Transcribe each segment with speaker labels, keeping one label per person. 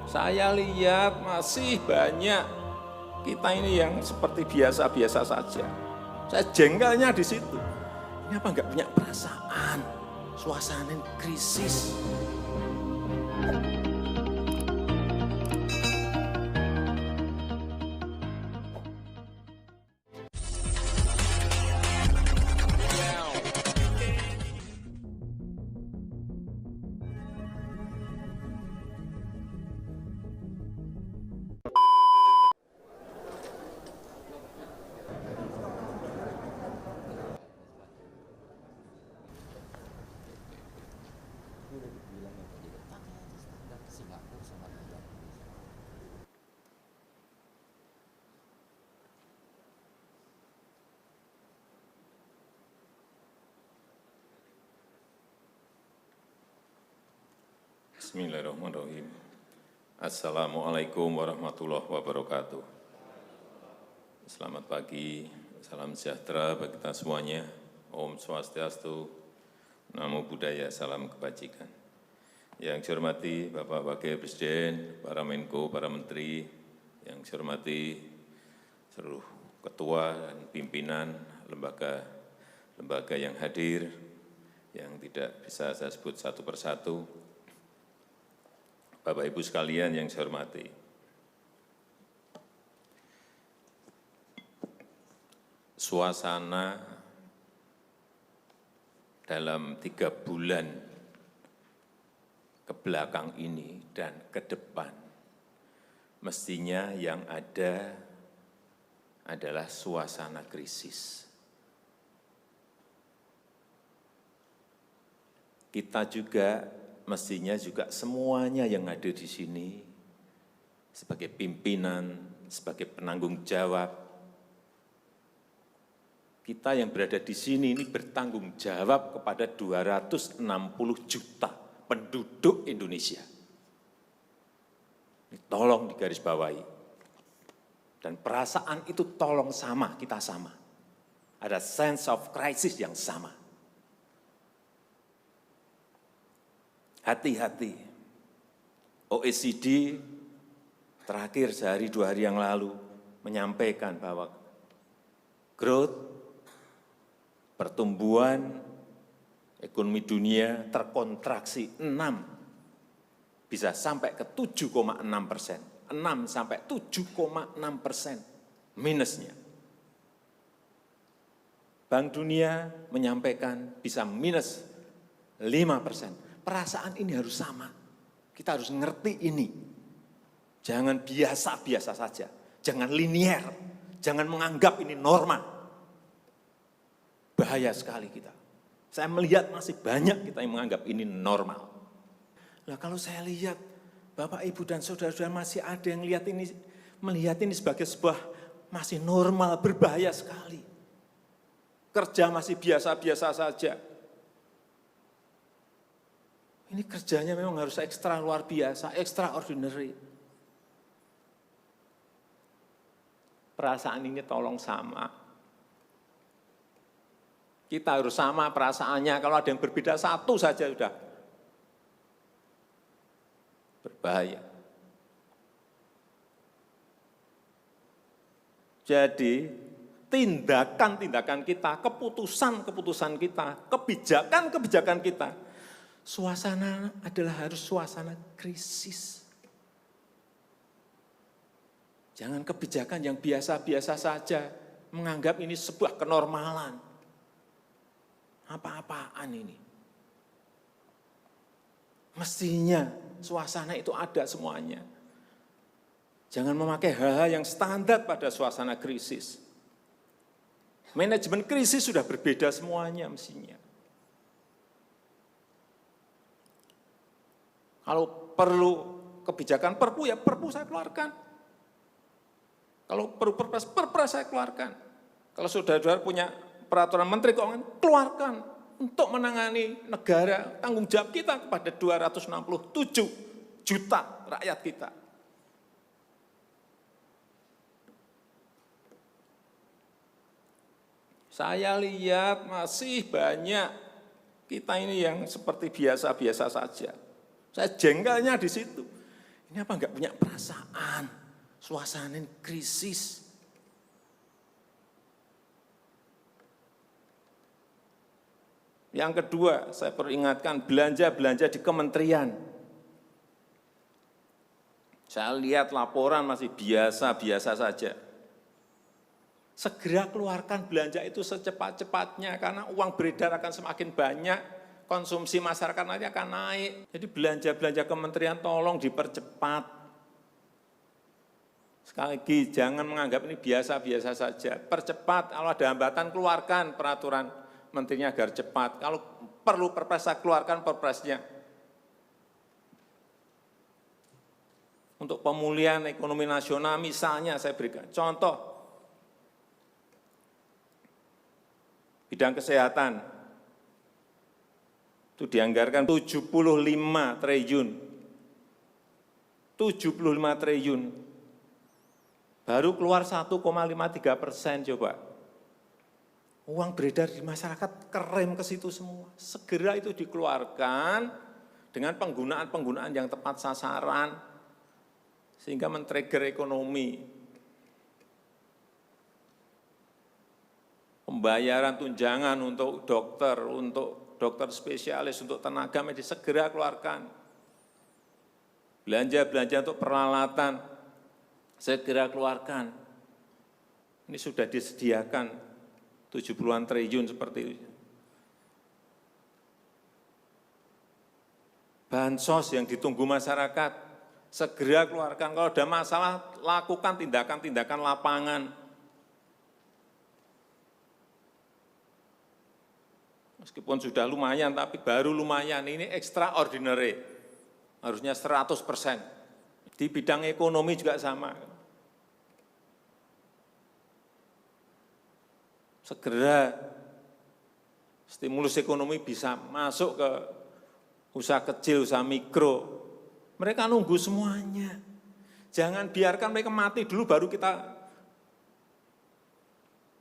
Speaker 1: Saya lihat masih banyak kita ini yang seperti biasa-biasa saja. Saya jengkelnya di situ. Ini apa nggak punya perasaan? Suasana krisis. Bismillahirrahmanirrahim. Assalamualaikum warahmatullahi wabarakatuh. Selamat pagi, salam sejahtera bagi kita semuanya. Om Swastiastu, Namo Buddhaya, salam kebajikan. Yang saya hormati Bapak Wakil Presiden, para Menko, para Menteri, yang saya hormati seluruh ketua dan pimpinan lembaga yang hadir, yang tidak bisa saya sebut satu persatu. Bapak Ibu sekalian yang saya hormati, suasana dalam 3 bulan ke belakang ini dan ke depan, mestinya yang ada adalah suasana krisis. Kita juga mestinya juga semuanya yang ada di sini sebagai pimpinan, sebagai penanggung jawab, kita yang berada di sini ini bertanggung jawab kepada 260 juta penduduk Indonesia. Ini tolong digarisbawahi. Dan perasaan itu tolong sama, kita sama. Ada sense of crisis yang sama. Hati-hati, OECD terakhir sehari 2 hari yang lalu menyampaikan bahwa growth, pertumbuhan ekonomi dunia terkontraksi 6, bisa sampai ke 7,6%, 6 sampai 7,6% minusnya. Bank Dunia menyampaikan bisa minus 5%. Perasaan ini harus sama. Kita harus ngerti ini. Jangan biasa-biasa saja. Jangan linier. Jangan menganggap ini normal. Bahaya sekali kita. Saya melihat masih banyak kita yang menganggap ini normal. Nah, kalau saya lihat Bapak, Ibu, dan saudara-saudara masih ada yang melihat ini sebagai sebuah masih normal, berbahaya sekali. Kerja masih biasa-biasa saja. Ini kerjanya memang harus ekstra luar biasa, extraordinary. Perasaan ini tolong sama. Kita harus sama perasaannya, kalau ada yang berbeda satu saja sudah berbahaya. Jadi tindakan-tindakan kita, keputusan-keputusan kita, kebijakan-kebijakan kita, suasana adalah harus suasana krisis. Jangan kebijakan yang biasa-biasa saja, menganggap ini sebuah kenormalan. Apa-apaan ini? Mestinya suasana itu ada semuanya. Jangan memakai hal-hal yang standar pada suasana krisis. Manajemen krisis sudah berbeda semuanya mestinya. Kalau perlu kebijakan perpu, ya perpu saya keluarkan. Kalau perlu perpres saya keluarkan. Kalau saudara-saudara punya peraturan menteri keuangan, keluarkan untuk menangani negara, tanggung jawab kita kepada 267 juta rakyat kita. Saya lihat masih banyak kita ini yang seperti biasa-biasa saja. Saya jengkelnya di situ. Ini apa enggak punya perasaan? Suasana krisis. Yang kedua, saya peringatkan belanja-belanja di kementerian. Saya lihat laporan masih biasa-biasa saja. Segera keluarkan belanja itu secepat-cepatnya karena uang beredar akan semakin banyak, konsumsi masyarakat nanti akan naik. Jadi belanja-belanja kementerian tolong dipercepat. Sekali lagi, jangan menganggap ini biasa-biasa saja. Percepat, kalau ada hambatan keluarkan peraturan menterinya agar cepat. Kalau perlu perpres, keluarkan perpresnya. Untuk pemulihan ekonomi nasional misalnya saya berikan contoh, bidang kesehatan, itu dianggarkan 75 triliun, 75 triliun, baru keluar 1,53% coba. Uang beredar di masyarakat kerem ke situ semua, segera itu dikeluarkan dengan penggunaan yang tepat sasaran, sehingga men-trigger ekonomi. Pembayaran tunjangan untuk dokter spesialis, untuk tenaga medis segera keluarkan. Belanja-belanja untuk peralatan segera keluarkan. Ini sudah disediakan 70-an triliun seperti itu. Bansos yang ditunggu masyarakat, segera keluarkan. Kalau ada masalah, lakukan tindakan-tindakan lapangan. Meskipun sudah lumayan, tapi baru lumayan. Ini extraordinary, harusnya 100%. Di bidang ekonomi juga sama. Segera stimulus ekonomi bisa masuk ke usaha kecil, usaha mikro. Mereka nunggu semuanya. Jangan biarkan mereka mati dulu baru kita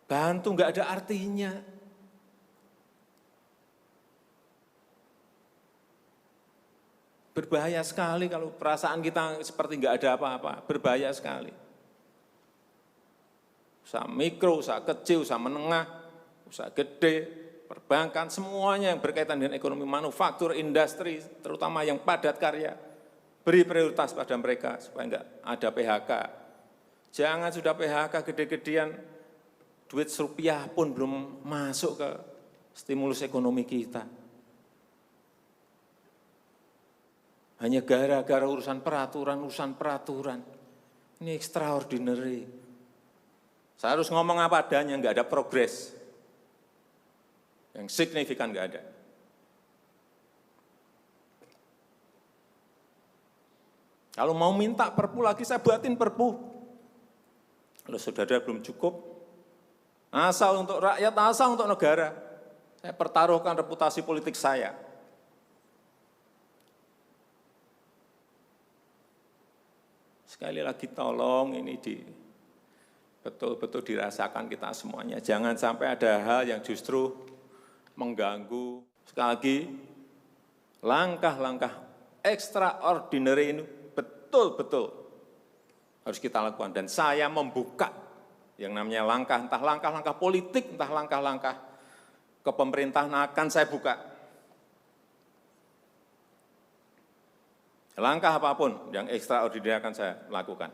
Speaker 1: bantu, enggak ada artinya. Berbahaya sekali kalau perasaan kita seperti enggak ada apa-apa, berbahaya sekali. Usaha mikro, usaha kecil, usaha menengah, usaha gede, perbankan, semuanya yang berkaitan dengan ekonomi manufaktur, industri, terutama yang padat karya, beri prioritas pada mereka supaya enggak ada PHK. Jangan sudah PHK gede-gedean, duit rupiah pun belum masuk ke stimulus ekonomi kita. Hanya gara-gara urusan peraturan. Ini extraordinary. Saya harus ngomong apa adanya, enggak ada progres. Yang signifikan enggak ada. Kalau mau minta perpu lagi, saya buatin perpu. Kalau saudara belum cukup, asal untuk rakyat, asal untuk negara. Saya pertaruhkan reputasi politik saya. Sekali lagi tolong ini betul-betul dirasakan kita semuanya. Jangan sampai ada hal yang justru mengganggu. Sekali lagi, langkah-langkah extraordinary ini betul-betul harus kita lakukan. Dan saya membuka yang namanya langkah, entah langkah-langkah politik, entah langkah-langkah kepemerintahan akan saya buka. Langkah apapun yang extraordinary akan saya lakukan.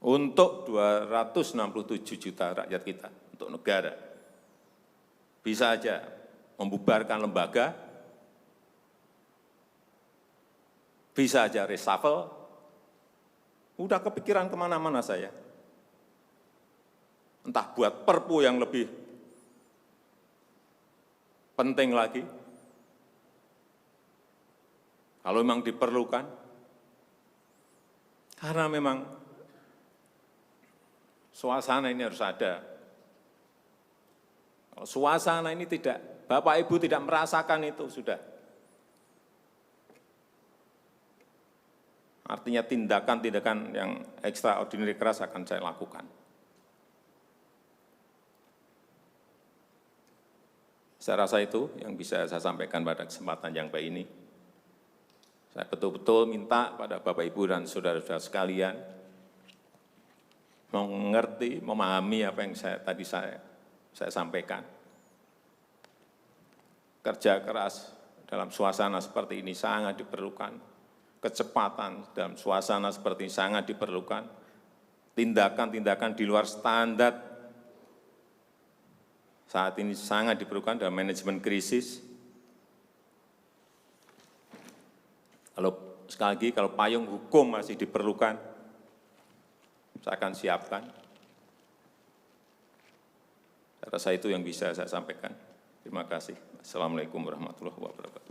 Speaker 1: Untuk 267 juta rakyat kita, untuk negara. Bisa aja membubarkan lembaga, bisa aja reshuffle, udah kepikiran kemana-mana saya. Entah buat perpu yang lebih penting lagi, kalau memang diperlukan, karena memang suasana ini harus ada. Kalau suasana ini tidak, Bapak Ibu tidak merasakan itu, sudah. Artinya tindakan-tindakan yang extraordinary keras akan saya lakukan. Saya rasa itu yang bisa saya sampaikan pada kesempatan yang baik ini. Saya betul-betul minta pada Bapak Ibu dan saudara-saudara sekalian mengerti, memahami apa yang tadi saya sampaikan. Kerja keras dalam suasana seperti ini sangat diperlukan. Kecepatan dalam suasana seperti ini sangat diperlukan. Tindakan-tindakan di luar standar saat ini sangat diperlukan dalam manajemen krisis. Kalau sekali lagi, kalau payung hukum masih diperlukan, saya akan siapkan. Saya rasa itu yang bisa saya sampaikan. Terima kasih. Assalamualaikum warahmatullahi wabarakatuh.